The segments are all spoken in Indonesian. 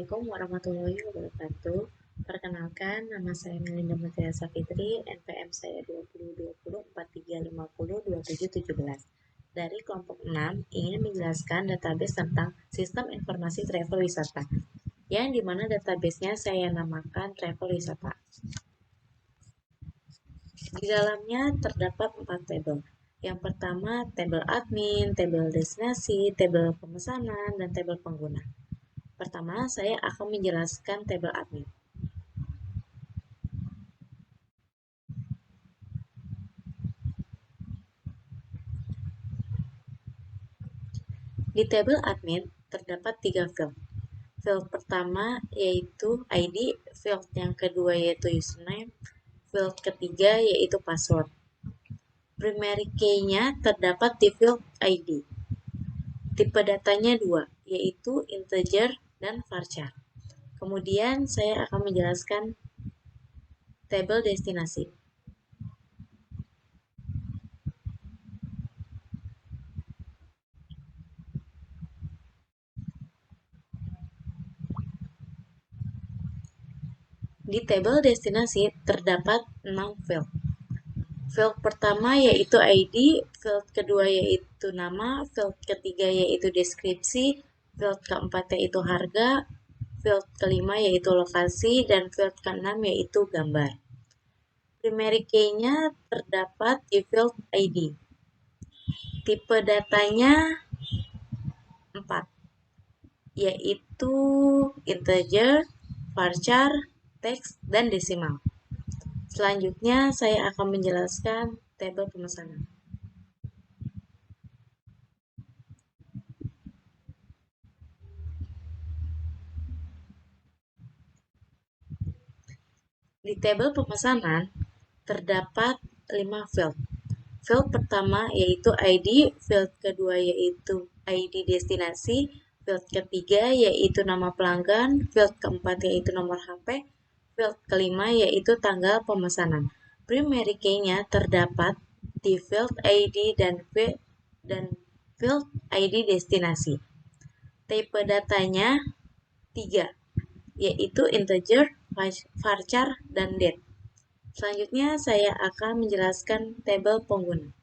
Assalamualaikum warahmatullahi wabarakatuh. Perkenalkan, nama saya Melinda Mutiara Fitri, NPM saya 202043502717. Dari kelompok 6, ingin menjelaskan database tentang sistem informasi travel wisata, yang dimana databasenya saya namakan travel wisata. Di dalamnya terdapat 4 tabel. Yang pertama, tabel admin, tabel destinasi, tabel pemesanan, dan tabel pengguna. Pertama, saya akan menjelaskan tabel admin. Di tabel admin terdapat 3 field. Field pertama yaitu ID, field yang kedua yaitu username, field ketiga yaitu password. Primary key-nya terdapat di field ID. Tipe datanya 2, yaitu integer dan varchar. Kemudian saya akan menjelaskan tabel destinasi. Di tabel destinasi terdapat 6 field. Field pertama yaitu ID, field kedua yaitu nama, field ketiga yaitu deskripsi, field keempat yaitu harga, field kelima yaitu lokasi, dan field keenam yaitu gambar. Primary key-nya terdapat di field ID. Tipe datanya 4, yaitu integer, varchar, teks, dan desimal. Selanjutnya saya akan menjelaskan tabel pemesanan. Di tabel pemesanan terdapat 5 field. Field pertama yaitu ID, field kedua yaitu ID destinasi, field ketiga yaitu nama pelanggan, field keempat yaitu nomor HP, field kelima yaitu tanggal pemesanan. Primary key-nya terdapat di field ID dan field ID destinasi. Tipe datanya 3, yaitu integer, varchar, dan date. Selanjutnya saya akan menjelaskan tabel pengguna.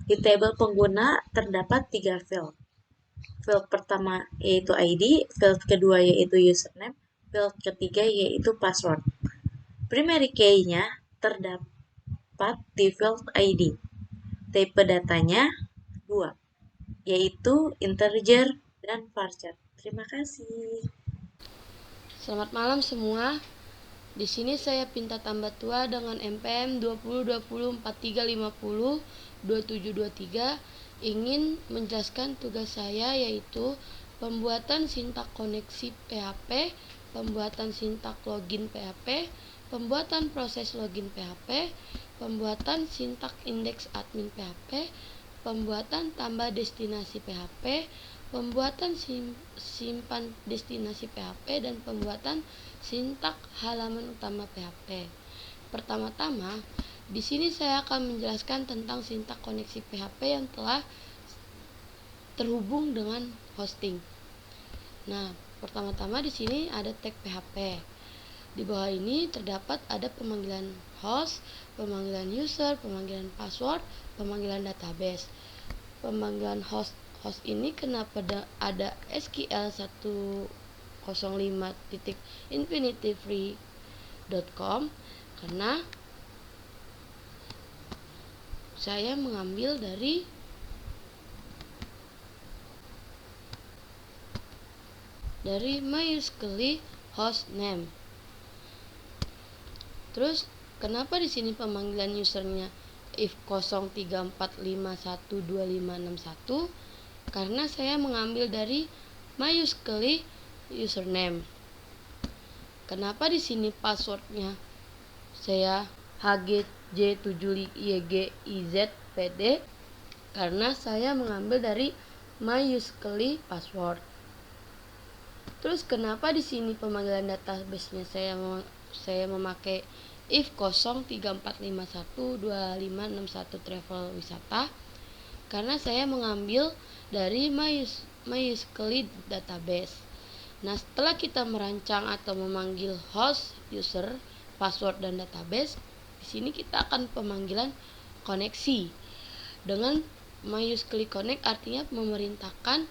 Di tabel pengguna terdapat 3 field. Field pertama yaitu ID, field kedua yaitu username, field ketiga yaitu password. Primary key-nya terdapat di field ID. Tipe datanya 2, yaitu integer dan varchar. Terima kasih. Selamat malam semua. Di sini saya Pinta Tambah Tua dengan NPM 202043502723 ingin menjelaskan tugas saya, yaitu pembuatan sintak koneksi PHP, pembuatan sintak login PHP, pembuatan proses login PHP, pembuatan sintak indeks admin PHP, pembuatan tambah destinasi PHP, pembuatan simpan destinasi PHP, dan pembuatan sintak halaman utama PHP. Pertama-tama, di sini saya akan menjelaskan tentang sintak koneksi PHP yang telah terhubung dengan hosting. Nah, pertama-tama di sini ada tag PHP. Di bawah ini terdapat ada pemanggilan host, pemanggilan user, pemanggilan password, pemanggilan database. Pemanggilan host ini kenapa ada SQL 105.infinityfree.com, karena saya mengambil dari MySQL host name. Terus kenapa di sini pemanggilan usernya if 0345125561? Karena saya mengambil dari MySQL username. Kenapa di sini passwordnya saya HGJ75YGIZPD? Karena saya mengambil dari MySQL password. Terus kenapa di sini pemanggilan database-nya saya memakai if 034512561 travel wisata, karena saya mengambil dari MySQL database. Nah, setelah kita merancang atau memanggil host, user, password, dan database, di sini kita akan pemanggilan koneksi. Dengan MySQL Connect artinya memerintahkan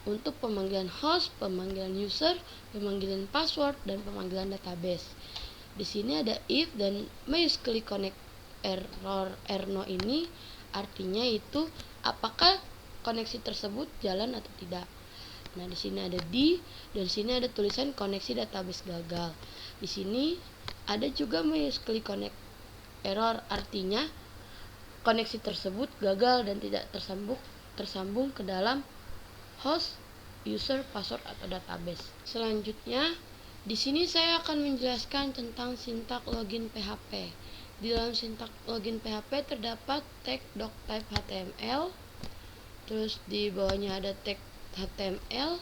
untuk pemanggilan host, pemanggilan user, pemanggilan password, dan pemanggilan database. Di sini ada if dan MySQL Connect error ini artinya itu apakah koneksi tersebut jalan atau tidak. Nah, di sini ada dan di sini ada tulisan koneksi database gagal. Di sini ada juga MySQL Connect error artinya koneksi tersebut gagal dan tidak tersambung ke dalam host, user, password, atau database. Selanjutnya, di sini saya akan menjelaskan tentang sintak login PHP. Di dalam sintak login PHP terdapat tag doctype HTML, terus di bawahnya ada tag HTML,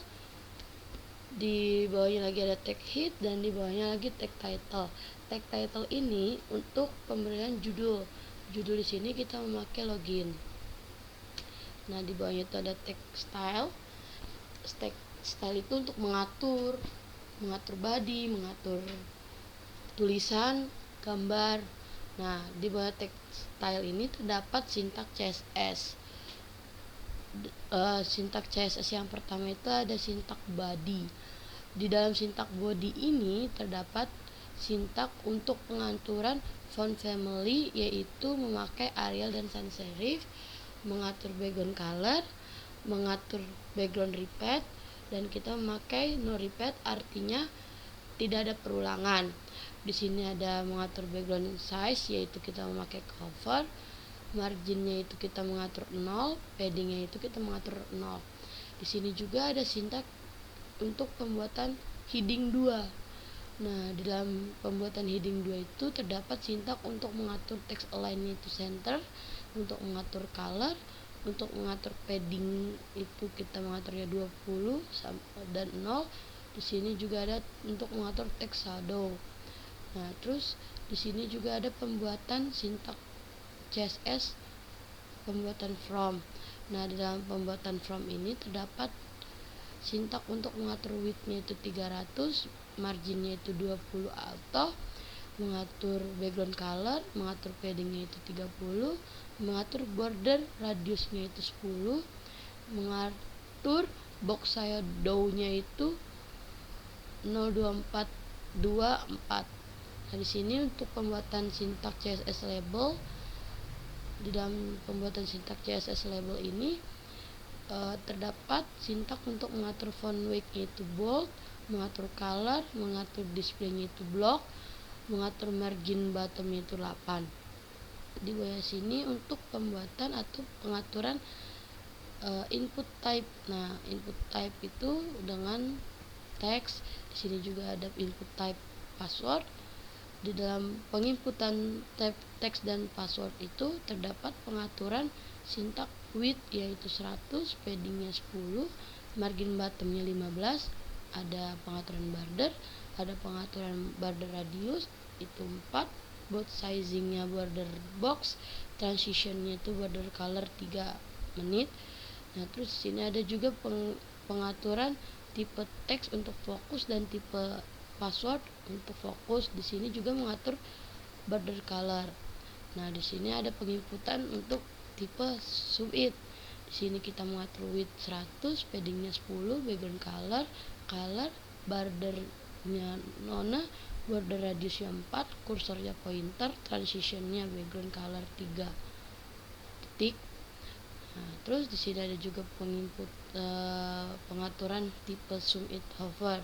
di bawahnya lagi ada tag head, dan di bawahnya lagi tag title. Tag title ini untuk pemberian judul. Judul di sini kita memakai login. Nah, di bawahnya itu ada tag style. Style itu untuk mengatur body, mengatur tulisan, gambar. Nah, di bawah tag style ini terdapat sintak CSS. Sintak CSS yang pertama itu ada sintak body. Di dalam sintak body ini terdapat sintak untuk pengaturan font family, yaitu memakai Arial dan sans serif, mengatur background color, mengatur background repeat, dan kita memakai no repeat artinya tidak ada perulangan. Di sini ada mengatur background size, yaitu kita memakai cover, marginnya itu kita mengatur 0, paddingnya itu kita mengatur 0. Di sini juga ada sintak untuk pembuatan heading 2. Nah, di dalam pembuatan heading 2 itu terdapat sintak untuk mengatur text align itu center, untuk mengatur color, untuk mengatur padding itu kita mengaturnya 20 dan 0. Di sini juga ada untuk mengatur text shadow. Nah, terus di sini juga ada pembuatan sintak CSS pembuatan from. Nah, di dalam pembuatan from ini terdapat sintak untuk mengatur width-nya itu 300, marginnya itu 20 auto, mengatur background color, mengatur paddingnya itu 30, mengatur border radiusnya itu 10, mengatur box shadow-nya itu 02424. Nah, di sini untuk pembuatan sintak CSS label, di dalam pembuatan sintak CSS label ini terdapat sintak untuk mengatur font weight-nya itu bold, mengatur color, mengatur display-nya itu block, mengatur margin bottom-nya itu 8. Di bawah sini untuk pembuatan atau pengaturan input type. Nah, input type itu dengan teks. Di sini juga ada input type password. Di dalam penginputan type teks dan password itu terdapat pengaturan sintak width yaitu 100, paddingnya 10, margin bottomnya 15, ada pengaturan border, ada pengaturan border radius itu 4, both sizingnya border box, transitionnya itu border color 3 menit. Nah, terus sini ada juga pengaturan tipe teks untuk fokus dan tipe password untuk fokus. Di sini juga mengatur border color. Nah, di sini ada penginputan untuk tipe subit. Di sini kita mengatur width 100, paddingnya 10, background color, bordernya nona, border radiusnya 4, kursornya pointer, transitionnya background color 3 titik. Nah, terus di sini ada juga pengaturan tipe subit hover.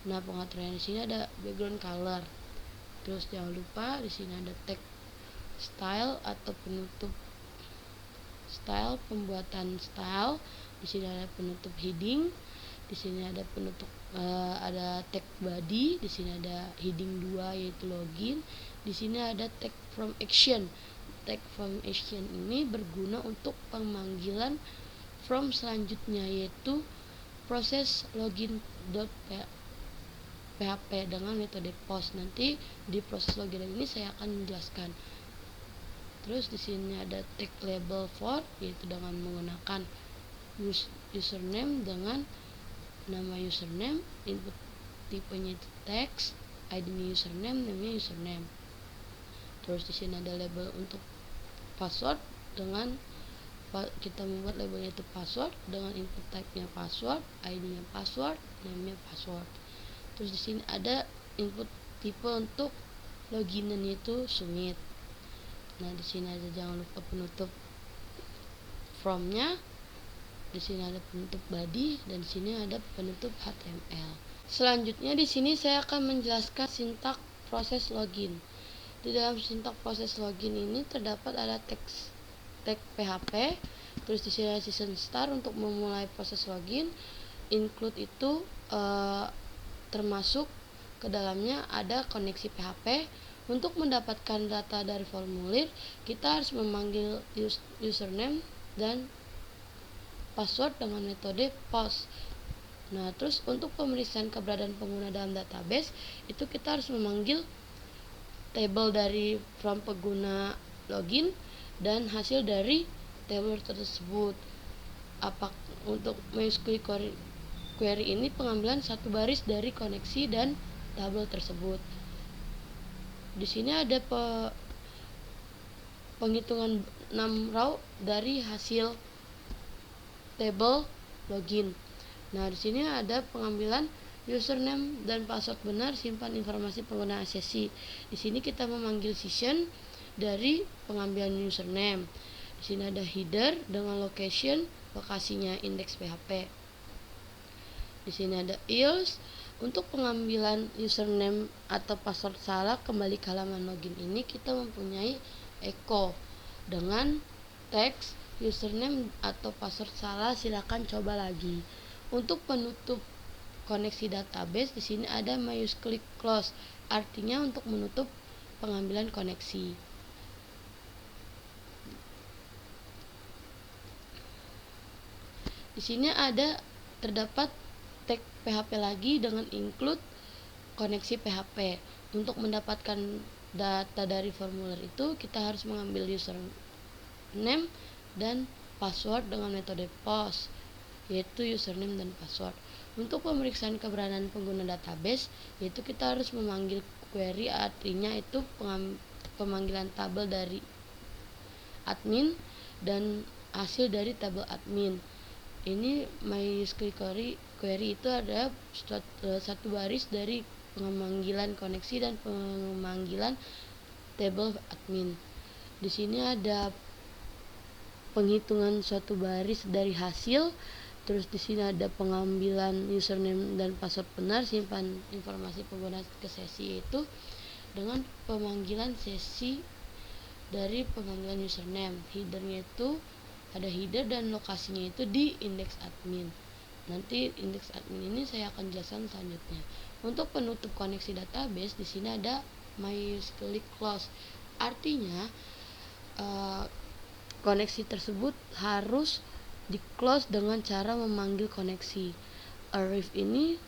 Nah, pengaturan di sini ada background color. Terus jangan lupa di sini ada tag style atau penutup style, pembuatan style. Di sini ada penutup heading. Di sini ada penutup ada tag body. Di sini ada heading 2 yaitu login. Di sini ada tag from action. Tag from action ini berguna untuk pemanggilan from selanjutnya, yaitu proses login PHP dengan metode post. Nanti di proses login ini saya akan menjelaskan. Terus di sini ada tag label for, yaitu dengan menggunakan username dengan nama username, input tipenya itu text, ID-nya username, namanya username. Terus di sini ada label untuk password dengan kita membuat labelnya itu password dengan input type-nya password, ID-nya password, namanya password. Terus di sini ada input tipe untuk loginannya itu submit. Nah, di sini ada jangan lupa penutup from-nya. Di sini ada penutup body dan di sini ada penutup HTML. Selanjutnya di sini saya akan menjelaskan sintak proses login. Di dalam sintak proses login ini terdapat ada tag PHP, terus di sini ada season start untuk memulai proses login. Include itu termasuk ke dalamnya ada koneksi PHP. Untuk mendapatkan data dari formulir, kita harus memanggil username dan password dengan metode post. Nah, terus untuk pemeriksaan keberadaan pengguna dalam database, itu kita harus memanggil table dari from pengguna login dan hasil dari table tersebut. Untuk MySQL query ini pengambilan satu baris dari koneksi dan tabel tersebut. Di sini ada penghitungan 6 row dari hasil table login. Nah, di sini ada pengambilan username dan password benar, simpan informasi pengguna sesi. Di sini kita memanggil session dari pengambilan username. Di sini ada header dengan location, lokasinya index PHP. Di sini ada else untuk pengambilan username atau password salah kembali ke halaman login ini kita mempunyai echo dengan teks username atau password salah silakan coba lagi. Untuk penutup koneksi database di sini ada MySQL close, artinya untuk menutup pengambilan koneksi. Di sini terdapat tag PHP lagi dengan include koneksi PHP. Untuk mendapatkan data dari formulir itu kita harus mengambil username dan password dengan metode post, yaitu username dan password. Untuk pemeriksaan keberadaan pengguna database, yaitu kita harus memanggil query, artinya itu pemanggilan tabel dari admin dan hasil dari tabel admin. Ini MySQL query itu ada satu baris dari pemanggilan koneksi dan pemanggilan table admin. Di sini ada penghitungan suatu baris dari hasil. Terus di sini ada pengambilan username dan password benar, simpan informasi pengguna ke sesi itu dengan pemanggilan sesi dari pemanggilan username. Headernya itu ada header dan lokasinya itu di index admin. Nanti index admin ini saya akan jelaskan selanjutnya. Untuk penutup koneksi database di sini ada MySQL close. Artinya koneksi tersebut harus di close dengan cara memanggil koneksi. Arif ini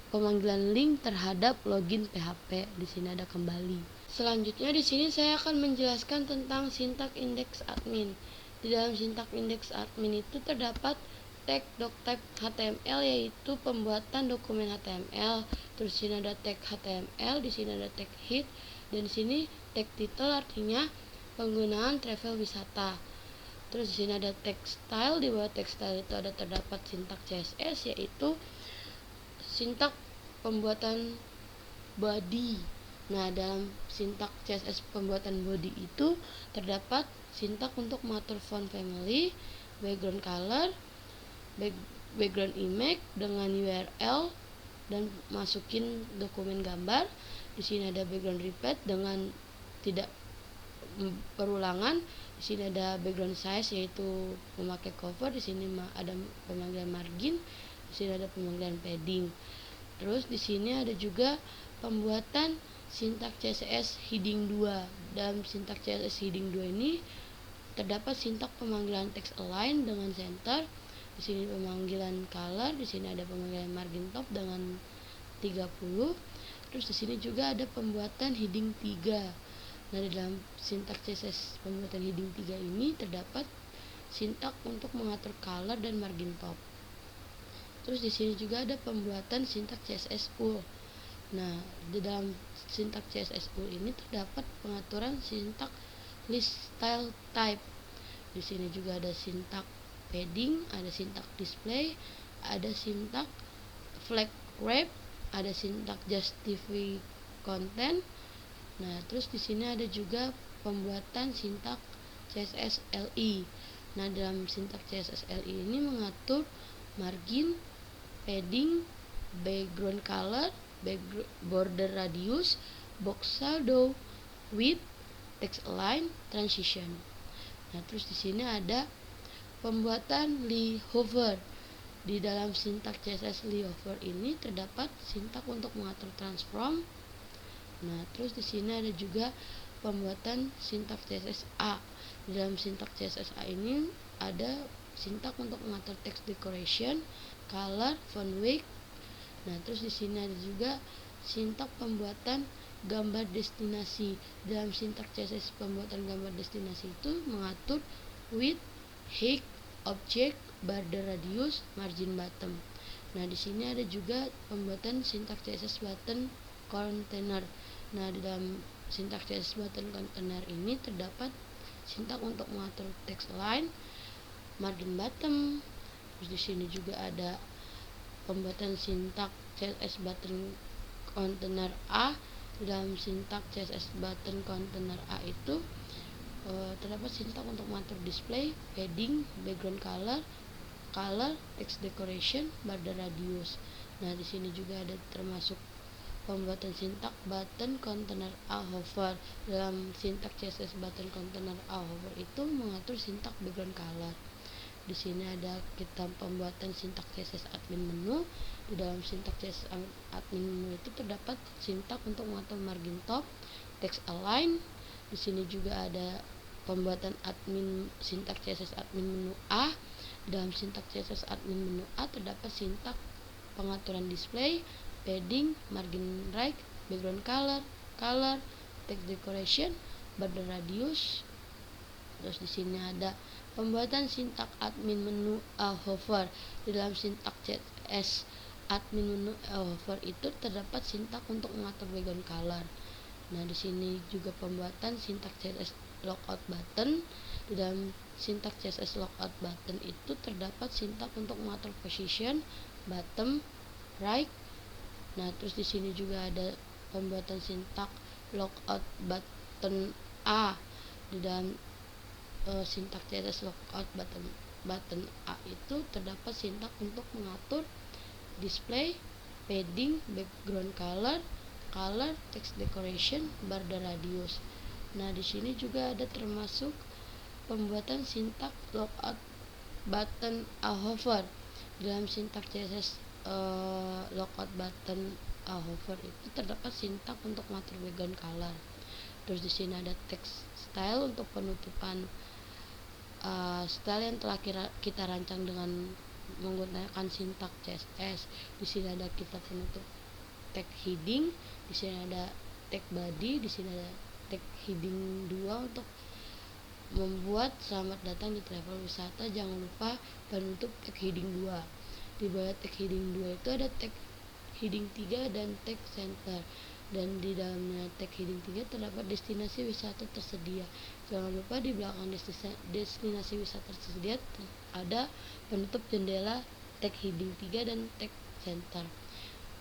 pemanggilan link terhadap login PHP. Di sini ada kembali. Selanjutnya di sini saya akan menjelaskan tentang sintak index admin. Di dalam sintak index admin itu terdapat tag doctype HTML, yaitu pembuatan dokumen HTML. Terus di sini ada tag HTML, di sini ada tag head, dan di sini tag title artinya penggunaan travel wisata. Terus di sini ada tag style, di bawah tag style itu ada terdapat sintak CSS, yaitu sintak pembuatan body. Nah, dalam sintak CSS pembuatan body itu terdapat sintak untuk mengatur font family, background color, background image dengan URL dan masukin dokumen gambar. Di sini ada background repeat dengan tidak perulangan. Di sini ada background size, yaitu memakai cover. Di sini ada pemanggilan margin. Di sini ada pemanggilan padding. Terus di sini ada juga pembuatan sintak CSS heading 2. Dalam sintak CSS heading 2 ini terdapat sintak pemanggilan text align dengan center. Di sini pemanggilan color, di sini ada pemanggilan margin top dengan 30. Terus di sini juga ada pembuatan heading 3. Nah, di dalam sintaks CSS pembuatan heading 3 ini terdapat sintak untuk mengatur color dan margin top. Terus di sini juga ada pembuatan sintak CSS UL. Nah, di dalam sintak CSS UL ini terdapat pengaturan sintak list style type. Di sini juga ada sintak padding, ada sintak display, ada sintak flag wrap, ada sintak justify content. Nah, terus di sini ada juga pembuatan sintak CSS LI. Nah, dalam sintak CSS LI ini mengatur margin, padding, background color, border radius, box shadow, width, text align, transition. Nah, terus di sini ada pembuatan Lee hover. Di dalam sintak CSS Lee hover ini terdapat sintak untuk mengatur transform. Nah, terus di sini ada juga pembuatan sintak CSS A. Di dalam sintak CSS A ini ada sintak untuk mengatur text decoration, color, font weight. Nah, terus di sini ada juga sintak pembuatan gambar destinasi. Dalam sintak CSS pembuatan gambar destinasi itu mengatur width, height, object, border radius, margin bottom. Nah, di sini ada juga pembuatan sintak CSS button container. Nah, di dalam sintak CSS button container ini terdapat sintak untuk mengatur text align, margin bottom. Terus di sini juga ada pembuatan sintak CSS button container A. Dalam sintak CSS button container A itu terdapat sintak untuk mengatur display, padding, background color, text decoration, border radius. Nah, di sini juga ada termasuk pembuatan sintak button container A hover. Dalam sintak CSS button container A hover itu mengatur sintak background color. Di sini ada kita pembuatan sintak CSS admin menu. Di dalam sintak CSS admin menu itu terdapat sintak untuk mengatur margin top, text align. Di sini juga ada pembuatan sintak CSS admin menu A. Di dalam sintak CSS admin menu A terdapat sintak pengaturan display, padding, margin right, background color, text decoration, border radius. Terus di sini ada pembuatan sintak admin menu A hover. Di dalam sintak CSS admin menu A hover itu terdapat sintak untuk mengatur background color. Nah, di sini juga pembuatan sintak CSS logout button. Di dalam sintak CSS logout button itu terdapat sintak untuk mengatur position, bottom, right. Nah, terus di sini juga ada pembuatan sintak logout button A. Di dalam sintak CSS logout button A itu terdapat sintak untuk mengatur display, padding, background color, text decoration, border radius. Nah, di sini juga ada termasuk pembuatan sintak logout button A hover. Dalam sintak CSS logout button A hover itu terdapat sintak untuk mengatur background color. Terus di sini ada text style untuk penutupan style yang telah kita rancang dengan menggunakan sintak CSS. Di sini ada kita penutup tag heading, di sini ada tag body, di sini ada tag heading 2 untuk membuat selamat datang di travel wisata. Jangan lupa penutup tag heading 2. Di bawah tag heading 2 itu ada tag heading 3 dan tag center. Dan di dalamnya tag heading 3 terdapat destinasi wisata tersedia. Jangan lupa di belakang destinasi wisata tersedia ada penutup jendela tag heading 3 dan tag center.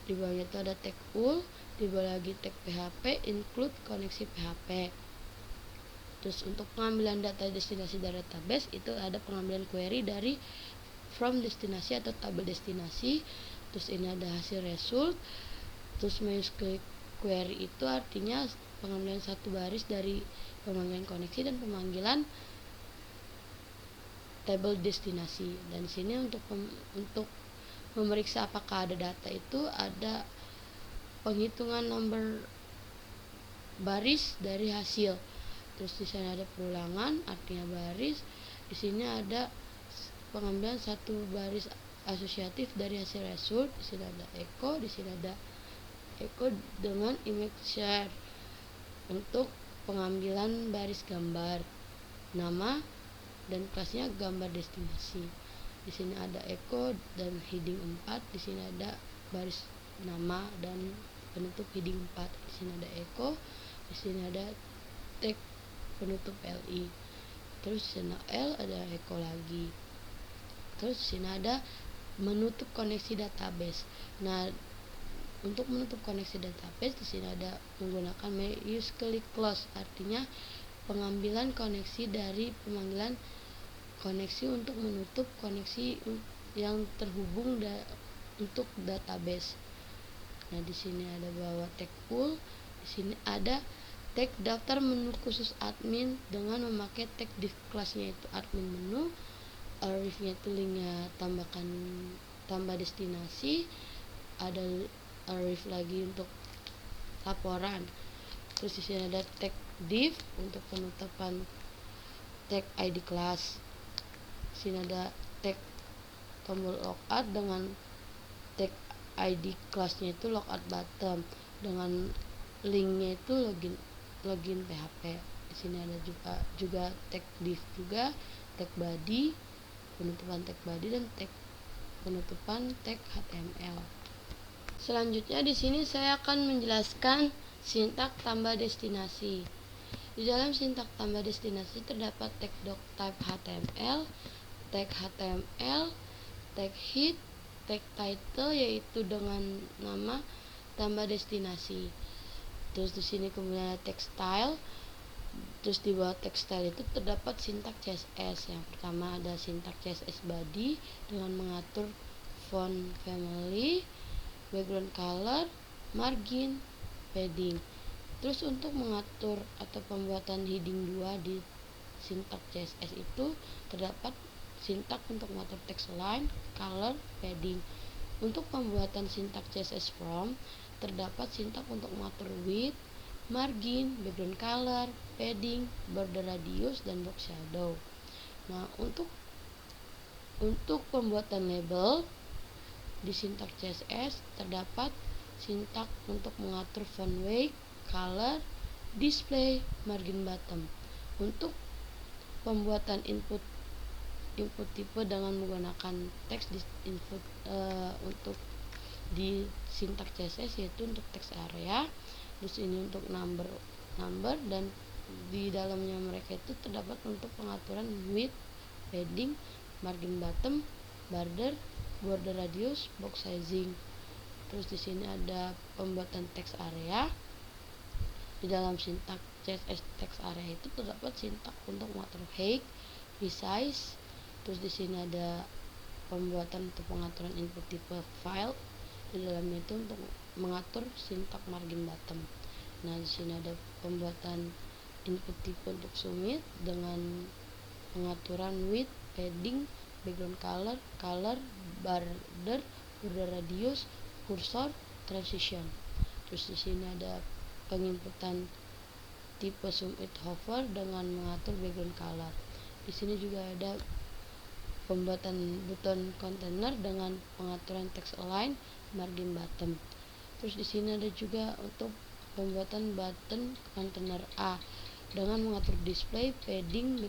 Di bawahnya itu ada tag UL, di bawah lagi tag PHP, include koneksi PHP. Terus untuk pengambilan data destinasi dari database itu ada pengambilan query dari from destinasi atau tabel destinasi. Terus ini ada hasil result. Terus MySQL query itu artinya pengambilan satu baris dari pemanggilan koneksi dan pemanggilan tabel destinasi. Dan di sini untuk memeriksa apakah ada data itu ada penghitungan nomor baris dari hasil. Terus di sana ada perulangan artinya baris. Di sini ada pengambilan satu baris asosiatif dari hasil result. Di sini ada echo, di sini ada echo dengan image share untuk pengambilan baris gambar, nama dan kelasnya gambar destinasi. Di sini ada echo dan heading 4, di sini ada baris nama dan penutup heading 4. Di sini ada echo, di sini ada tag penutup LI. Terus di sini L ada echo lagi. Terus di sini ada menutup koneksi database. Nah, untuk menutup koneksi database di sini ada menggunakan use click close, artinya pengambilan koneksi dari pemanggilan koneksi untuk menutup koneksi yang terhubung untuk database. Nah, di sini ada bahwa tag pool, di sini ada tag daftar menu khusus admin dengan memakai tag div kelasnya itu admin menu, arifnya itu linknya tambah destinasi, ada arif lagi untuk laporan. Terus di sini ada tag div untuk penutupan tag ID kelas. Di sini ada tag tombol logout dengan tag ID kelasnya itu logout button dengan linknya itu login PHP. Di sini ada juga tag div juga, tag body, penutupan tag body dan tag penutupan tag HTML. Selanjutnya di sini saya akan menjelaskan sintak tambah destinasi. Di dalam sintak tambah destinasi terdapat tag doctype HTML, tag HTML, tag head, tag title yaitu dengan nama tambah destinasi. Terus di sini kemudian ada tag style. Terus di bawah tag style itu terdapat sintak CSS. Yang pertama ada sintak CSS body dengan mengatur font family, background color, margin, padding. Terus untuk mengatur atau pembuatan heading 2 di sintak CSS itu terdapat sintak untuk mengatur text line, color, padding. Untuk pembuatan sintak CSS from terdapat sintak untuk mengatur width, margin, background color, padding, border radius, dan box shadow. Nah, untuk pembuatan label di sintak CSS terdapat sintak untuk mengatur font weight, color, display, margin bottom. Untuk pembuatan input tipe dengan menggunakan teks di input untuk di sintak CSS yaitu untuk text area. Terus ini untuk number dan di dalamnya mereka itu terdapat untuk pengaturan width, padding, margin bottom, border radius, box sizing. Terus di sini ada pembuatan text area. Di dalam sintak CSS text area itu terdapat sintak untuk mengatur height, resize. Terus di sini ada pembuatan untuk pengaturan input tipe file. Di dalamnya itu untuk mengatur sintak margin bottom. Nah, di sini ada pembuatan input tipe untuk submit dengan pengaturan width, padding, background color, border radius, cursor, transition. Terus di sini ada penginputan tipe submit hover dengan mengatur background color. Di sini juga ada pembuatan button container dengan pengaturan text align, margin bottom. Terus di sini ada juga untuk pembuatan button container A dengan mengatur display, padding,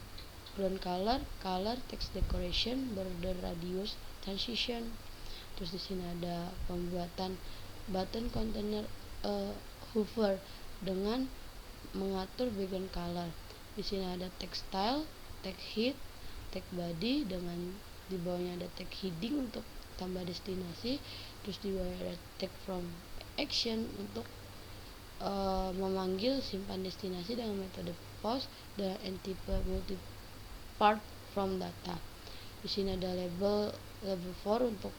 background color, text decoration, border radius, transition. Terus di sini ada pembuatan button container hover dengan mengatur background color. Di sini ada text style, tag head, tag body dengan di bawahnya ada tag heading untuk tambah destinasi. Terus di bawah ada tag from action untuk memanggil simpan destinasi dengan metode post dan tipe multi part from data. Di sini ada level 4 untuk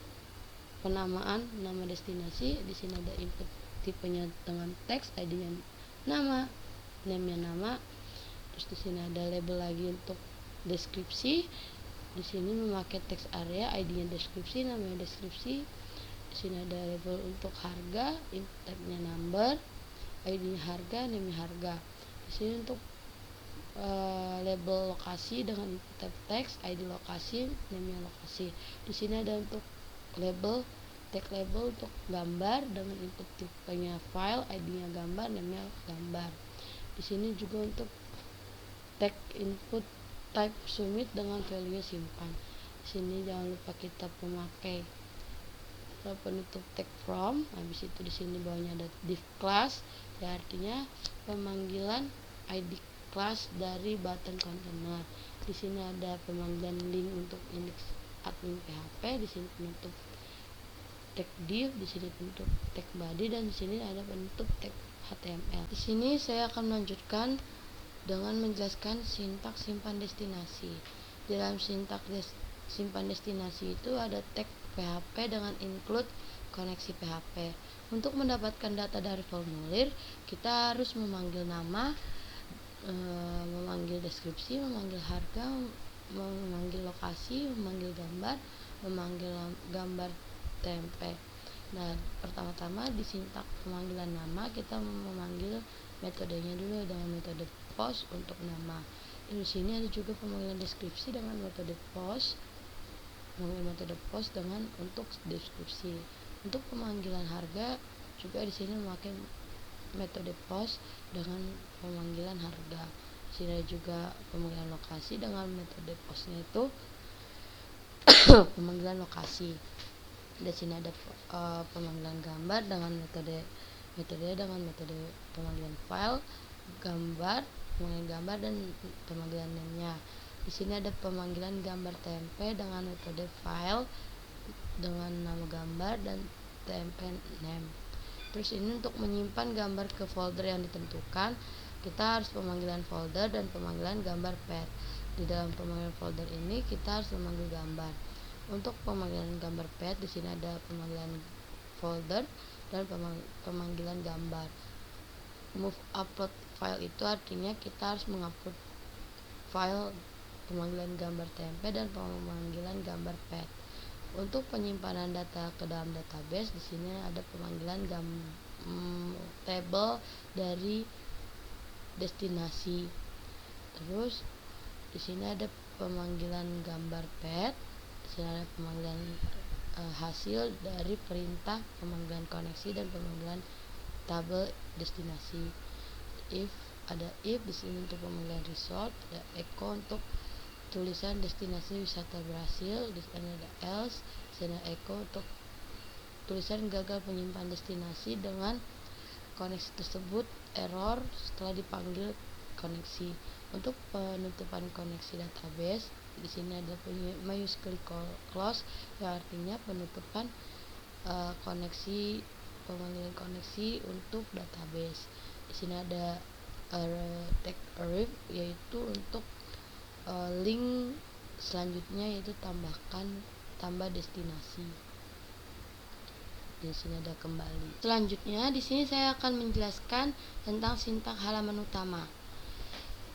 penamaan nama destinasi. Di sini ada input tipenya dengan teks, ID-nya nama, name-nya nama. Terus di sini ada label lagi untuk deskripsi. Di sini memakai teks area, ID-nya deskripsi, namanya deskripsi. Di sini ada label untuk harga, tag-nya number, ID-nya harga, name-nya harga. Di sini untuk label lokasi dengan input teks, ID lokasi, name-nya lokasi. Di sini ada untuk label tag label untuk gambar dengan input tipenya file, ID-nya gambar, namanya gambar. Di sini juga untuk tag input type submit dengan value simpan. Di sini jangan lupa kita memakai penutup tag from. Habis itu di sini bawahnya ada div class, ya artinya pemanggilan ID class dari button container. Di sini ada pemanggilan link untuk index admin PHP, di sini penutup tag div, di sini penutup tag body, dan di sini ada penutup tag HTML. Di sini saya akan melanjutkan dengan menjelaskan sintaks simpan destinasi. Di dalam sintaks simpan destinasi itu ada tag PHP dengan include koneksi PHP. Untuk mendapatkan data dari formulir, kita harus memanggil nama, memanggil deskripsi, memanggil harga, memanggil lokasi, memanggil gambar, memanggil gambar tempe. Nah, pertama-tama di sintaks pemanggilan nama kita memanggil metodenya dulu dengan metode post untuk nama. Di sini ada juga pemanggilan deskripsi dengan metode post, metode post dengan untuk deskripsi. Untuk pemanggilan harga juga di sini memakai metode post dengan pemanggilan harga. Di sini ada juga pemanggilan lokasi dengan metode postnya itu pemanggilan lokasi. Di sini ada pemanggilan gambar dengan metode pemanggilan file, gambar, pemanggilan gambar, dan pemanggilan name-nya. Di sini ada pemanggilan gambar tempe dengan metode file dengan nama gambar dan tempe name. Terus ini untuk menyimpan gambar ke folder yang ditentukan, kita harus pemanggilan folder dan pemanggilan gambar path. Di dalam pemanggilan folder ini kita harus memanggil gambar. Untuk pemanggilan gambar path, di sini ada pemanggilan folder dan pemanggilan gambar. Move upload file itu artinya kita harus mengupload file pemanggilan gambar tempe dan pemanggilan gambar path. Untuk penyimpanan data ke dalam database, di sini ada pemanggilan table dari destinasi. Terus di sini ada pemanggilan gambar path. Di sini ada pemanggilan hasil dari perintah pemanggilan koneksi dan pemanggilan tabel destinasi. If ada if di sini untuk pemanggilan result, ada echo untuk tulisan destinasi wisata berhasil, di sini ada else, di sini ada echo untuk tulisan gagal penyimpan destinasi dengan koneksi tersebut error setelah dipanggil koneksi. Untuk penutupan koneksi database, di sini ada MySQL close, yang artinya penutupan koneksi, pemanggilan koneksi untuk database. Di sini ada tag array, yaitu untuk link selanjutnya, yaitu tambah destinasi. Di sini ada kembali. Selanjutnya di sini saya akan menjelaskan tentang sintaks halaman utama.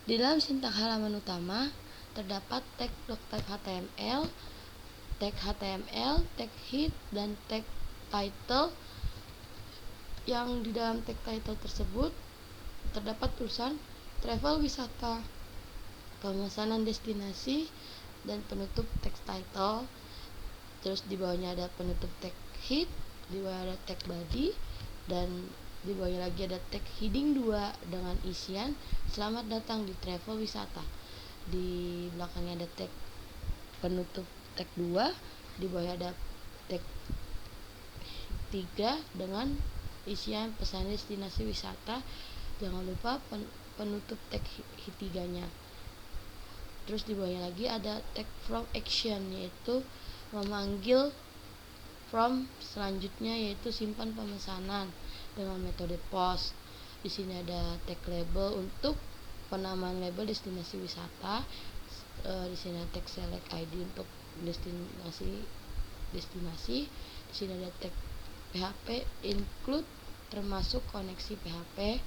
Di dalam sintaks halaman utama terdapat tag doctype HTML, tag head, dan tag title. Yang di dalam tag title tersebut terdapat tulisan travel wisata, pemesanan destinasi, dan penutup text title. Terus di bawahnya ada penutup tag head, di bawah ada tag body, dan di bawahnya lagi ada tag heading 2 dengan isian selamat datang di travel wisata. Di belakangnya ada tag penutup tag 2, di bawahnya ada tag 3 dengan isian pesan destinasi wisata. Jangan lupa penutup tag head 3-nya. Terus di bawahnya lagi ada tag from action, yaitu memanggil from selanjutnya, yaitu simpan pemesanan dengan metode post. Di sini ada tag label untuk penamaan label destinasi wisata. Di sini ada tag select ID untuk destinasi. Di sini ada tag PHP include termasuk koneksi PHP.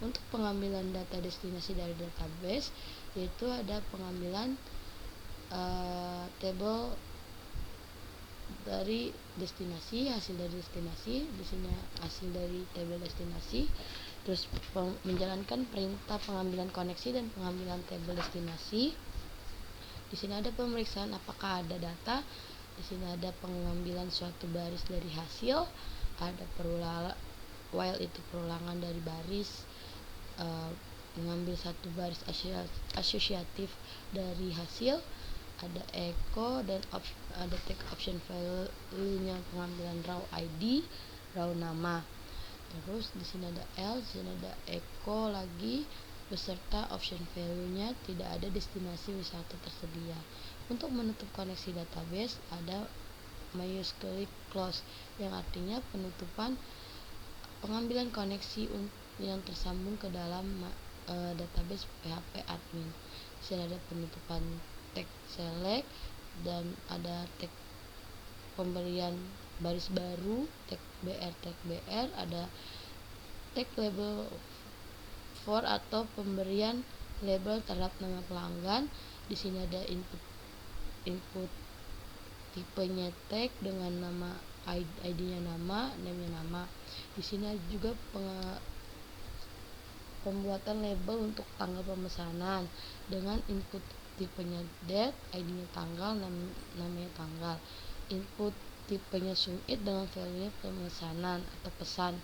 Untuk pengambilan data destinasi dari database, yaitu ada pengambilan table dari destinasi, hasil dari destinasi. Di sini hasil dari tabel destinasi. Terus menjalankan perintah pengambilan koneksi dan pengambilan tabel destinasi. Di sini ada pemeriksaan apakah ada data. Di Di sini ada pengambilan suatu baris dari hasil, ada perulangan while itu perulangan dari baris, mengambil satu baris asosiatif dari hasil, ada echo dan ada tag option value-nya pengambilan raw ID, raw nama. Terus di sini ada L, di sini ada echo lagi beserta option value-nya, tidak ada destinasi wisata tersedia. Untuk menutup koneksi database ada mysql close yang artinya penutupan pengambilan koneksi yang tersambung ke dalam database PHP admin. Di sini ada penutupan tag select dan ada tag pemberian baris baru, tag BR, ada tag label for atau pemberian label terhadap nama pelanggan. Di sini ada input tipenya tag dengan nama ID-nya nama, name-nya nama. Di sini juga pembuatan label untuk tanggal pemesanan dengan input tipenya date, ID-nya tanggal, namanya tanggal. Input tipenya submit dengan value pemesanan atau pesan.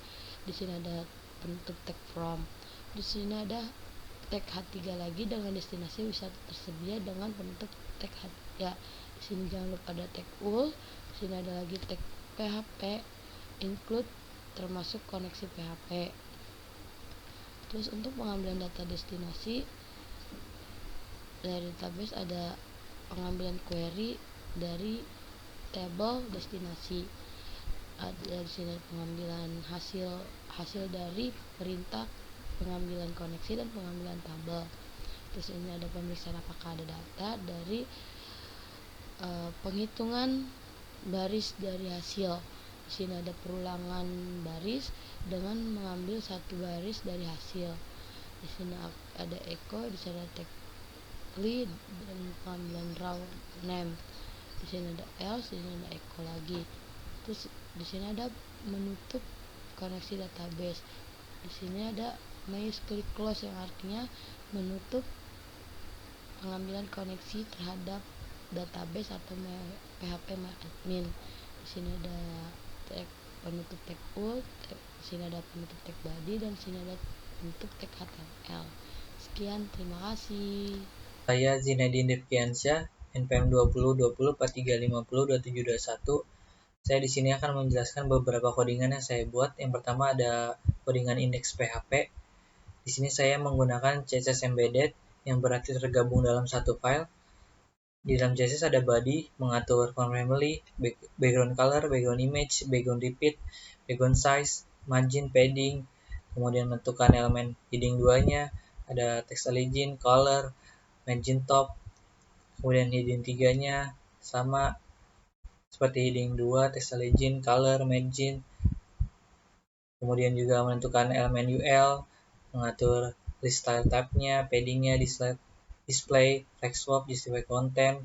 Di sini ada penutup tag from. Di sini ada tag H3 lagi dengan destinasi wisata tersedia dengan penutup tag H. Ya, di sini jangan lupa ada tag ul. Di sini ada lagi tag PHP include termasuk koneksi PHP. Terus untuk pengambilan data destinasi dari database ada pengambilan query dari table destinasi. Ada di sini pengambilan hasil dari perintah pengambilan koneksi dan pengambilan tabel. Terus ini ada pemeriksaan apakah ada data dari penghitungan baris dari hasil. Di sini ada perulangan baris dengan mengambil satu baris dari hasil. Di sini ada echo, di sini ada tag lead dan pengambilan raw name. Di sini ada else, di sini ada echo lagi. Terus di sini ada menutup koneksi database. Di sini ada mysql close yang artinya menutup pengambilan koneksi terhadap database atau PHP admin. Di sini ada tag penutup tag ul, di sini ada penutup tag body, dan di sini ada penutup tag HTML. Sekian, terima kasih. Saya Zinedine Devkiansyah, NPM 202043502721. Saya di sini akan menjelaskan beberapa codingan yang saya buat. Yang pertama ada codingan indeks PHP. Di sini saya menggunakan CSS embedded yang berarti tergabung dalam satu file. Di dalam CSS ada body, mengatur font family, background color, background image, background repeat, background size, margin, padding, kemudian menentukan elemen heading 2-nya, ada text origin, color, margin top, kemudian heading 3-nya sama seperti heading 2, text origin, color, margin, kemudian juga menentukan elemen UL, mengatur list style type-nya, padding-nya, display, text swap, justify content,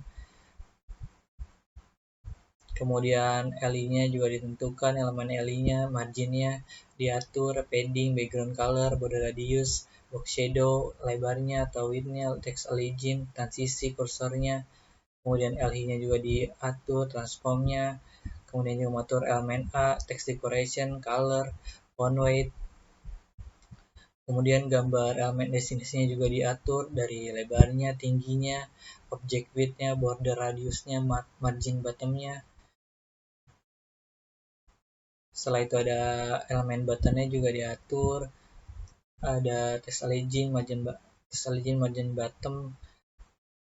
kemudian LI-nya juga ditentukan, elemen LI-nya, margin-nya diatur, padding, background color, border radius, box shadow, lebarnya atau width-nya, text origin, transisi, kursornya, kemudian LI-nya juga diatur, transform-nya, kemudian juga mengatur elemen A, text decoration, color, font weight, kemudian gambar elemen destinasinya juga diatur dari lebarnya, tingginya, object width-nya, border radiusnya, margin bottom-nya. Setelah itu ada elemen button-nya juga diatur, ada text origin, margin bottom,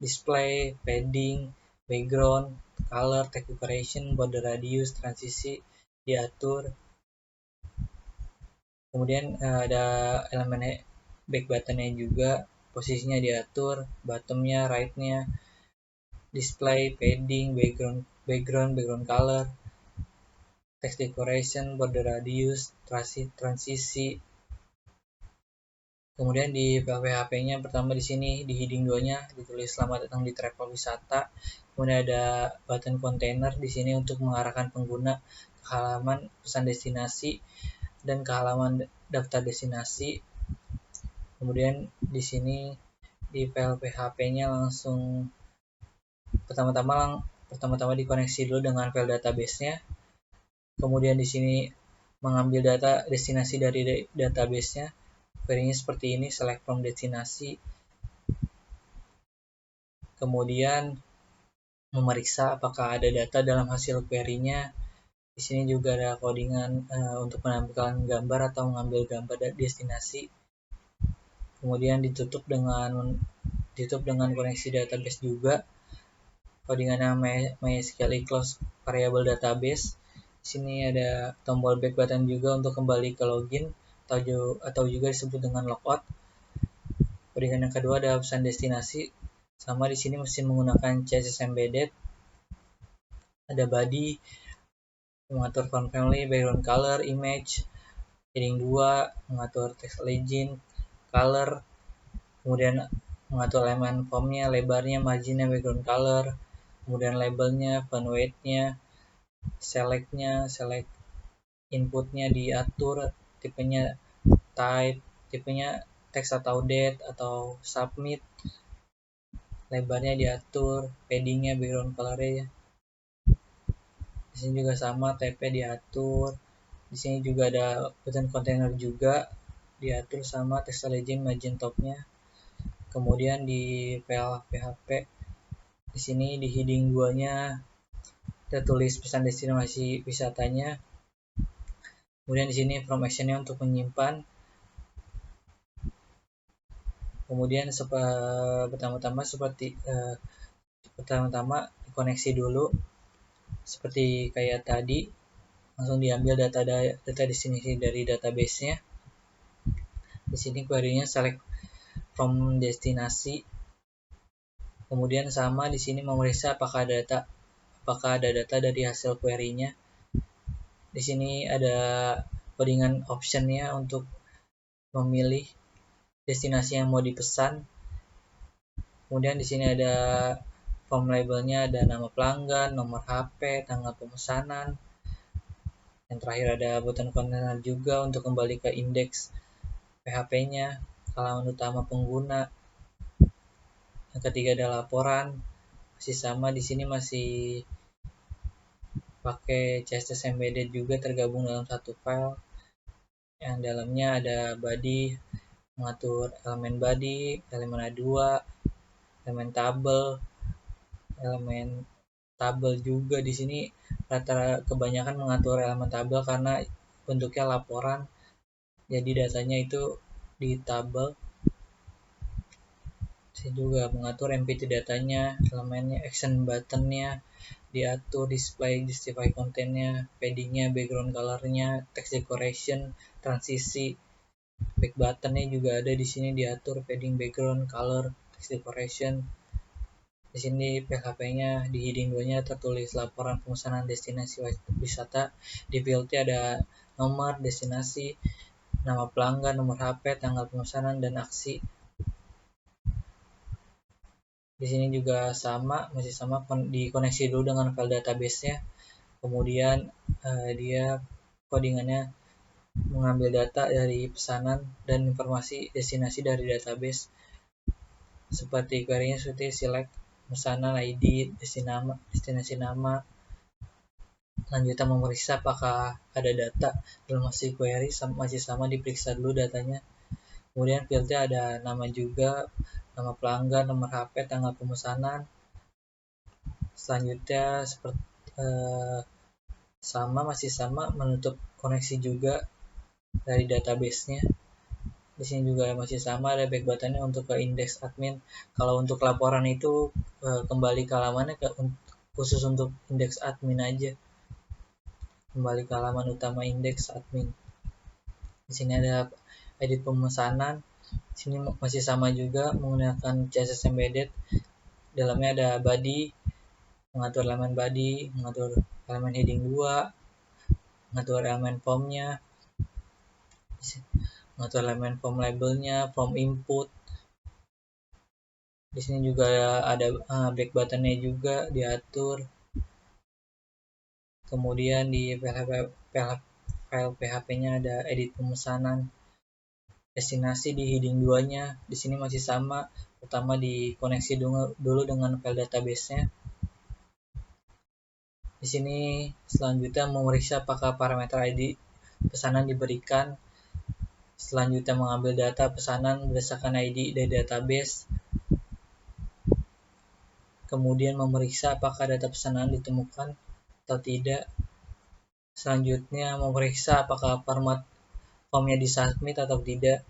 display, padding, background, color, text decoration, border radius, transisi diatur. Kemudian ada elemen back button-nya juga, posisinya diatur, bottom-nya, right-nya, display, padding, background color, text decoration, border radius, transisi. Kemudian di PHP-nya pertama di sini di heading 2-nya ditulis selamat datang di travel wisata. Kemudian ada button container di sini untuk mengarahkan pengguna ke halaman pesan destinasi dan ke halaman daftar destinasi. Kemudian di sini di file PHP-nya langsung pertama-tama pertama-tama dikoneksi dulu dengan file database-nya. Kemudian di sini mengambil data destinasi dari database-nya. Query-nya seperti ini, select from destinasi. Kemudian memeriksa apakah ada data dalam hasil query-nya. Di sini juga ada codingan untuk menampilkan gambar atau mengambil gambar dari destinasi. Kemudian ditutup dengan koneksi database juga. Codingannya MySQL close variable database. Di sini ada tombol back button juga untuk kembali ke login atau juga disebut dengan logout. Codingan yang kedua ada pesan destinasi. Sama di sini mesti menggunakan CSS embedded. Ada body, mengatur font family, background color, image, heading 2, mengatur text legend, color, kemudian mengatur elemen formnya, lebarnya, marginnya, background color, kemudian labelnya, font weight-nya, select inputnya diatur, tipenya type, tipenya text atau date atau submit, lebarnya diatur, paddingnya, background color-nya. Di sini juga sama, type-nya diatur. Di sini juga ada button container juga diatur sama text legend, margin top-nya. Kemudian di PHP di sini di heading 2-nya kita tulis pesan destinasi wisatanya. Kemudian di sini from action-nya untuk menyimpan. Kemudian pertama-tama dikoneksi dulu seperti kayak tadi, langsung diambil data destinasi dari database-nya. Di sini query-nya select from destinasi. Kemudian sama di sini memeriksa apakah ada data dari hasil query-nya. Di sini ada codingan option-nya untuk memilih destinasi yang mau dipesan. Kemudian di sini ada form label-nya, ada nama pelanggan, nomor HP, tanggal pemesanan. Yang terakhir ada button container juga untuk kembali ke indeks PHP-nya, halaman utama pengguna. Yang ketiga ada laporan, masih sama di sini masih pakai CSS embedded juga tergabung dalam satu file. Yang dalamnya ada body, mengatur elemen body, elemen A2, elemen tabel juga. Di sini rata-rata kebanyakan mengatur elemen tabel karena bentuknya laporan, jadi datanya itu di tabel. Saya juga mengatur MPT datanya, elemennya, action buttonnya diatur, justify kontennya, paddingnya, background colornya, text decoration, transisi, back buttonnya juga ada di sini diatur, padding, background color, text decoration. Di sini PHP-nya di heading 2-nya tertulis laporan pemesanan destinasi wisata. Di field-nya ada nomor destinasi, nama pelanggan, nomor HP, tanggal pemesanan, dan aksi. Di sini juga masih sama, dikoneksi dulu dengan file database-nya. Kemudian dia codingannya mengambil data dari pesanan dan informasi destinasi dari database. Seperti query-nya seperti select pesanan ID, destinasi nama. Selanjutnya memeriksa apakah ada data dalam hasil query, masih sama diperiksa dulu datanya. Kemudian field-nya ada nama juga, nama pelanggan, nomor HP, tanggal pemesanan. Selanjutnya masih sama menutup koneksi juga dari database-nya. Di sini juga masih sama ada back button-nya untuk ke indeks admin. Kalau untuk laporan itu kembali ke halamannya khusus untuk indeks admin aja. Kembali ke halaman utama indeks admin. Di sini ada edit pemesanan. Di sini masih sama juga menggunakan CSS embedded. Dalamnya ada body, mengatur elemen body, mengatur elemen heading 2, mengatur elemen formnya, mengatur elemen form labelnya, form input. Di sini juga ada back buttonnya juga diatur. Kemudian di file PHP-nya ada edit pemesanan. Destinasi di heading 2-nya. Di sini masih sama. Pertama dikoneksi dulu dengan file database-nya. Di sini selanjutnya memeriksa apakah parameter ID pesanan diberikan. Selanjutnya mengambil data pesanan berdasarkan ID dari database. Kemudian memeriksa apakah data pesanan ditemukan atau tidak. Selanjutnya memeriksa apakah format formnya disubmit atau tidak.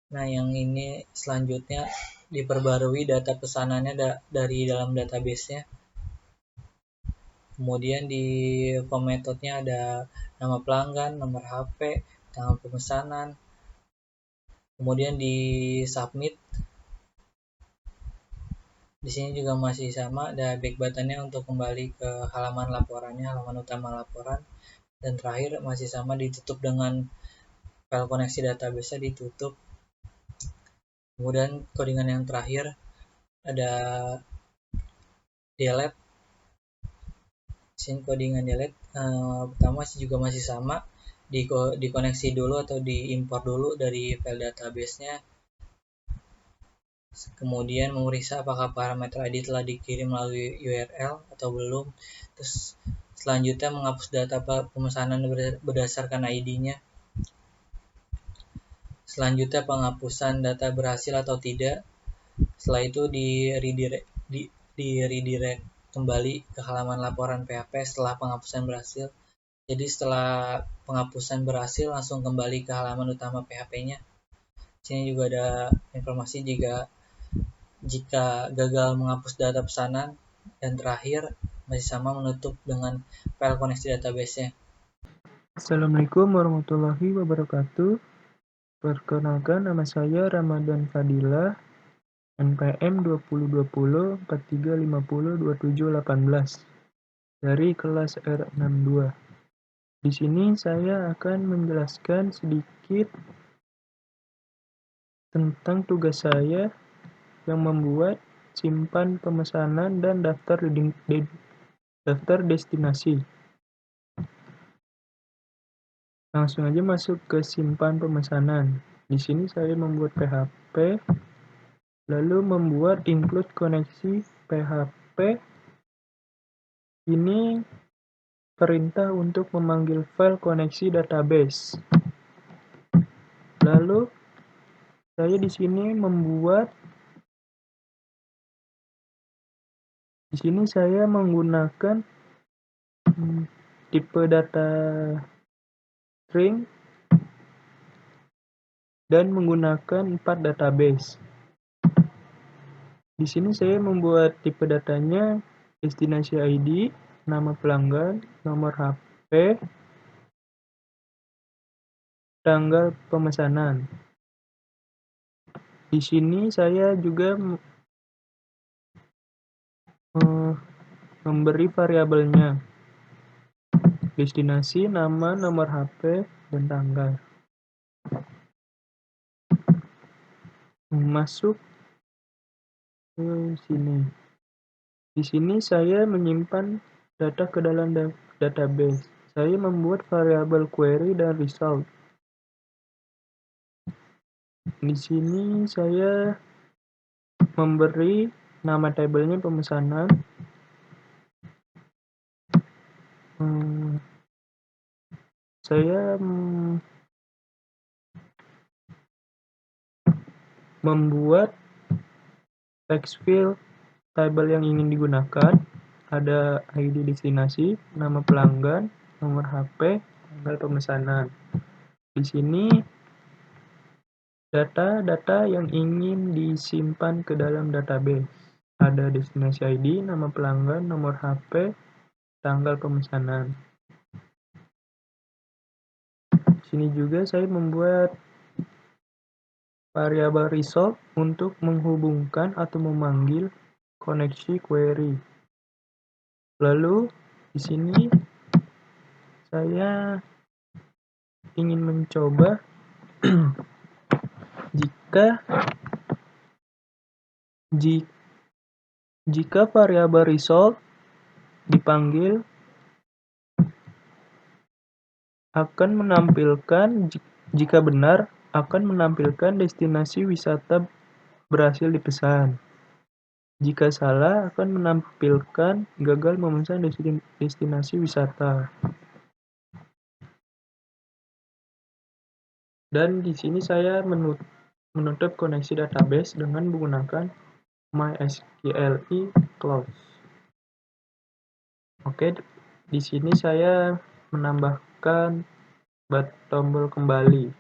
Nah, yang ini selanjutnya diperbarui data pesanannya dari dalam database-nya. Kemudian di form metode-nya ada nama pelanggan, nomor HP, tanggal pemesanan. Kemudian di submit. Di sini juga masih sama, ada back button-nya untuk kembali ke halaman laporannya, halaman utama laporan. Dan terakhir masih sama, ditutup dengan file koneksi database-nya ditutup. Kemudian codingan yang terakhir ada delete. Sini codingan delete pertama juga masih sama, dikoneksi dulu atau diimpor dulu dari file database-nya. Kemudian memeriksa apakah parameter ID telah dikirim melalui URL atau belum. Terus selanjutnya menghapus data pemesanan berdasarkan ID-nya. Selanjutnya penghapusan data berhasil atau tidak. Setelah itu di redirect kembali ke halaman laporan PHP setelah penghapusan berhasil. Jadi setelah penghapusan berhasil langsung kembali ke halaman utama PHP-nya. Sini juga ada informasi jika gagal menghapus data pesanan, dan terakhir masih sama menutup dengan file koneksi database-nya. Assalamualaikum warahmatullahi wabarakatuh. Perkenalkan, nama saya Ramadan Fadilah, NPM 2020 4350 2718 dari kelas R62. Di sini saya akan menjelaskan sedikit tentang tugas saya yang membuat simpan pemesanan dan daftar destinasi. Langsung aja masuk ke simpan pemesanan. Di sini saya membuat PHP, lalu membuat include koneksi PHP. Ini perintah untuk memanggil file koneksi database. Lalu saya di sini menggunakan tipe data string dan menggunakan 4 database. Di sini saya membuat tipe datanya destinasi ID, nama pelanggan, nomor HP, tanggal pemesanan. Di sini saya juga memberi variabelnya destinasi, nama, nomor HP, dan tanggal. Masuk ke sini. Di sini saya menyimpan data ke dalam database. Saya membuat variabel query dan result. Di sini saya memberi nama tabelnya pemesanan. Saya membuat text field tabel yang ingin digunakan. Ada ID destinasi, nama pelanggan, nomor HP, tanggal pemesanan. Di sini data-data yang ingin disimpan ke dalam database. Ada destinasi ID, nama pelanggan, nomor HP, tanggal pemesanan. Di sini juga saya membuat variabel result untuk menghubungkan atau memanggil koneksi query. Lalu di sini saya ingin mencoba jika variabel result dipanggil akan menampilkan, jika benar akan menampilkan destinasi wisata berhasil dipesan. Jika salah, akan menampilkan gagal memesan destinasi wisata. Dan di sini saya menutup koneksi database dengan menggunakan MySQL close. Oke, di sini saya menambahkan tombol kembali.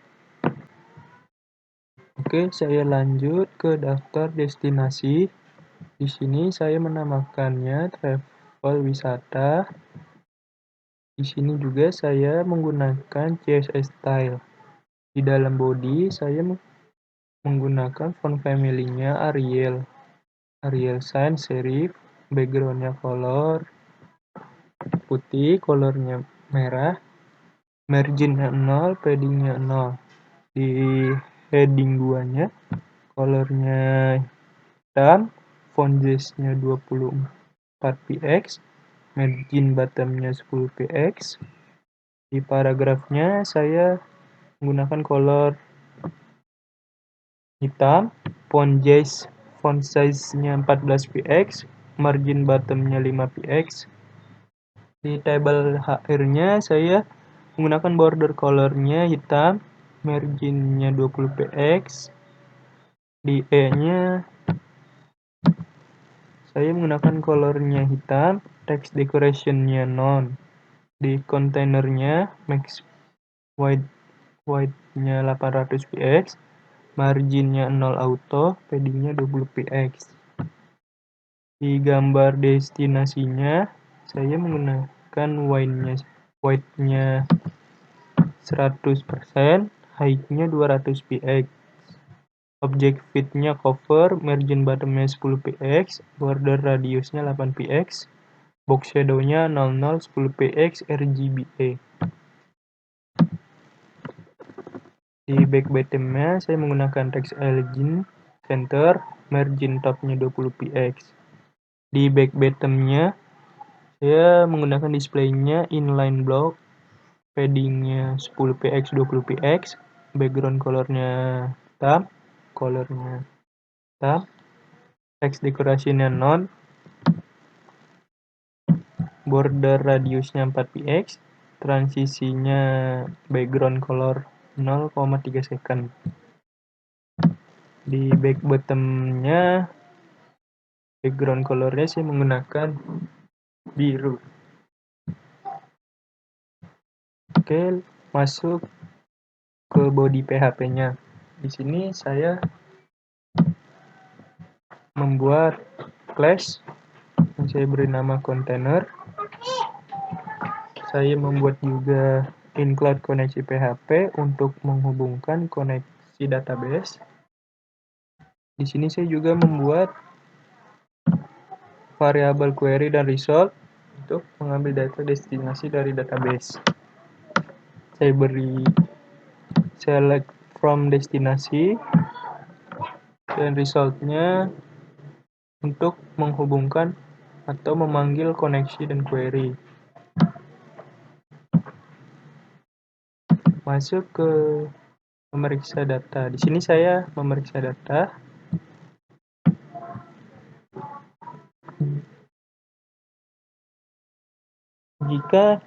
Oke, saya lanjut ke daftar destinasi. Di sini saya menamakannya travel wisata. Di sini juga saya menggunakan CSS style. Di dalam body saya menggunakan font family-nya Arial sans serif, background-nya color putih, color-nya merah, margin-nya 0, padding-nya 0. Di heading 2-nya color-nya hitam, font size-nya 24 px, margin bottom-nya 10 px. Di paragrafnya saya menggunakan color hitam, font size-nya 14 px, margin bottom-nya 5 px. Di table HR-nya saya menggunakan border color-nya hitam, margin-nya 20 px. Di E-nya saya menggunakan color-nya hitam, text decoration-nya none. Di kontainernya max width-nya 800 px, margin-nya 0 auto, padding-nya 20 px. Di gambar destinasinya saya menggunakan width-nya 100%, height-nya 200 px. Object fit-nya cover, margin bottom-nya 10 px, border radiusnya 8 px, box shadow-nya 00 10 px RGBA. Di back bottom-nya saya menggunakan text align center, margin top-nya 20 px. Di back bottom-nya saya menggunakan display-nya inline block, padding-nya 10 px 20 px, background color-nya hitam, color-nya hitam, text decoration-nya none, border radiusnya 4 px, transisinya background color 0,3 second. Di back bottom-nya background color-nya saya menggunakan biru. Oke, masuk ke body PHP-nya. Di sini saya membuat class yang saya beri nama container. Saya membuat juga include koneksi PHP untuk menghubungkan koneksi database. Di sini saya juga membuat variabel query dan result untuk mengambil data destinasi dari database. Saya beri select from destinasi dan resultnya untuk menghubungkan atau memanggil koneksi dan query. Masuk ke memeriksa data. Di sini saya memeriksa data. Jika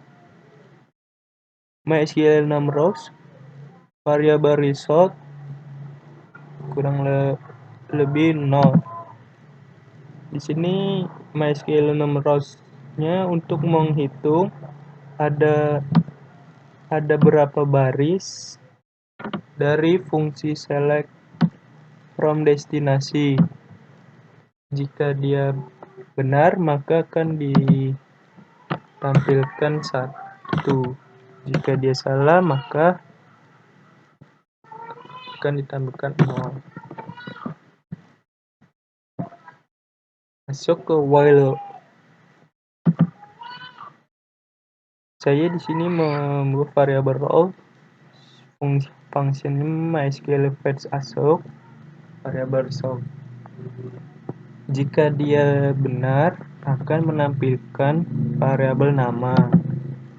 MySQL 6 rows, variabel result kurang lebih 0. Di sini MySQL 6 rows-nya untuk menghitung ada berapa baris dari fungsi select from destinasi. Jika dia benar, maka akan ditampilkan 1. Jika dia salah, maka akan ditampilkan 0. Masuk ke while. Saya di sini membuat variabel row, function MySQL fetch assoc, variabel result. Jika dia benar, akan menampilkan variabel nama.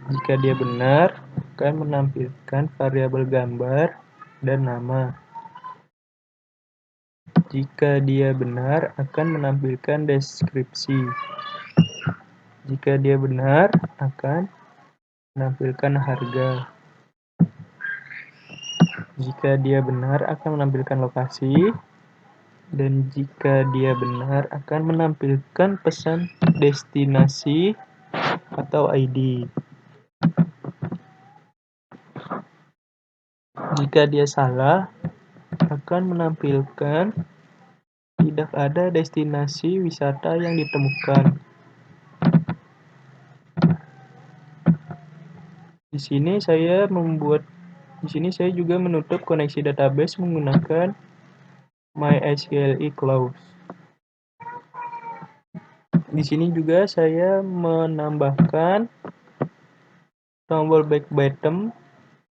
Jika dia benar, akan menampilkan variabel gambar dan nama. Jika dia benar, akan menampilkan deskripsi. Jika dia benar, akan menampilkan harga. Jika dia benar, akan menampilkan lokasi. Dan jika dia benar, akan menampilkan pesan destinasi atau ID. Jika dia salah, akan menampilkan tidak ada destinasi wisata yang ditemukan. Di sini saya juga menutup koneksi database menggunakan MySQL clause. Di sini juga saya menambahkan tombol back button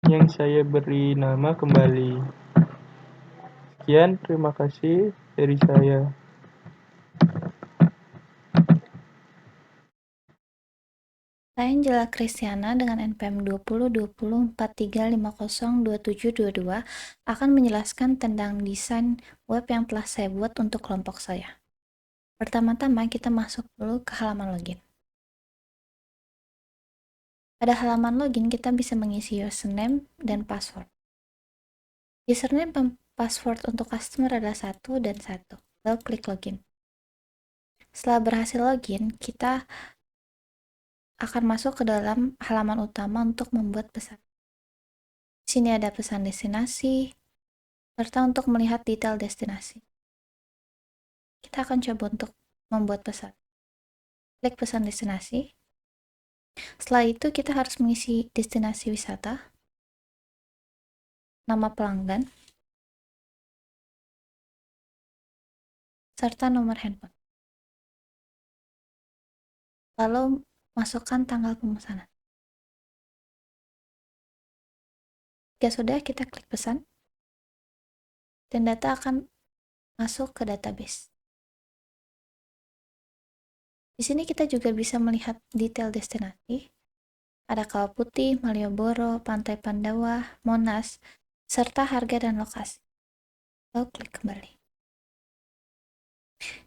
yang saya beri nama kembali. Sekian, terima kasih dari saya. Saya Angela Kristiana dengan NPM 20202043502722 akan menjelaskan tentang desain web yang telah saya buat untuk kelompok saya. Pertama-tama kita masuk dulu ke halaman login. Pada halaman login kita bisa mengisi username dan password. Username dan password untuk customer adalah 1 dan 1. Lalu klik login. Setelah berhasil login, kita akan masuk ke dalam halaman utama untuk membuat pesan. Di sini ada pesan destinasi, serta untuk melihat detail destinasi. Kita akan coba untuk membuat pesan. Klik pesan destinasi. Setelah itu kita harus mengisi destinasi wisata, nama pelanggan, serta nomor handphone. Lalu masukkan tanggal pemesanan. Jika sudah, kita klik pesan, dan data akan masuk ke database. Di sini kita juga bisa melihat detail destinasi. Ada Kawah Putih, Malioboro, Pantai Pandawa, Monas, serta harga dan lokasi. Lalu klik kembali.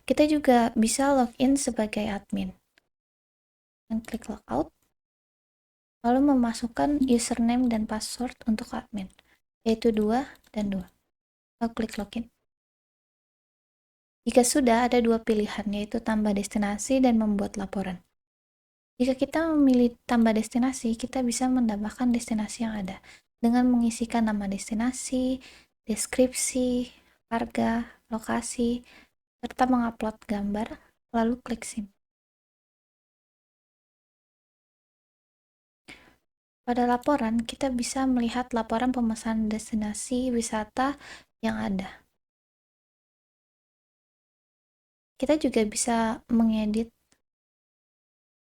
Kita juga bisa login sebagai admin. Dan klik logout. Lalu memasukkan username dan password untuk admin, yaitu 2 dan 2. Lalu klik login. Jika sudah, ada 2 pilihan, yaitu tambah destinasi dan membuat laporan. Jika kita memilih tambah destinasi, kita bisa menambahkan destinasi yang ada dengan mengisikan nama destinasi, deskripsi, harga, lokasi, serta mengupload gambar, lalu klik simpan. Pada laporan, kita bisa melihat laporan pemesanan destinasi wisata yang ada. Kita juga bisa mengedit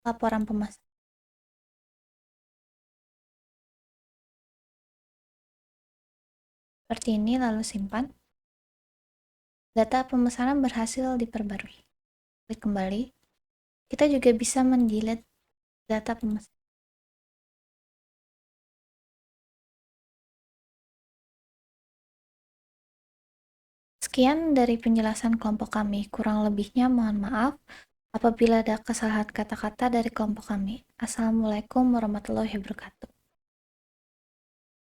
laporan pemesanan. Seperti ini, lalu simpan. Data pemesanan berhasil diperbarui. Klik kembali. Kita juga bisa mendelete data pemesanan. Sekian dari penjelasan kelompok kami. Kurang lebihnya mohon maaf apabila ada kesalahan kata-kata dari kelompok kami. Assalamualaikum warahmatullahi wabarakatuh.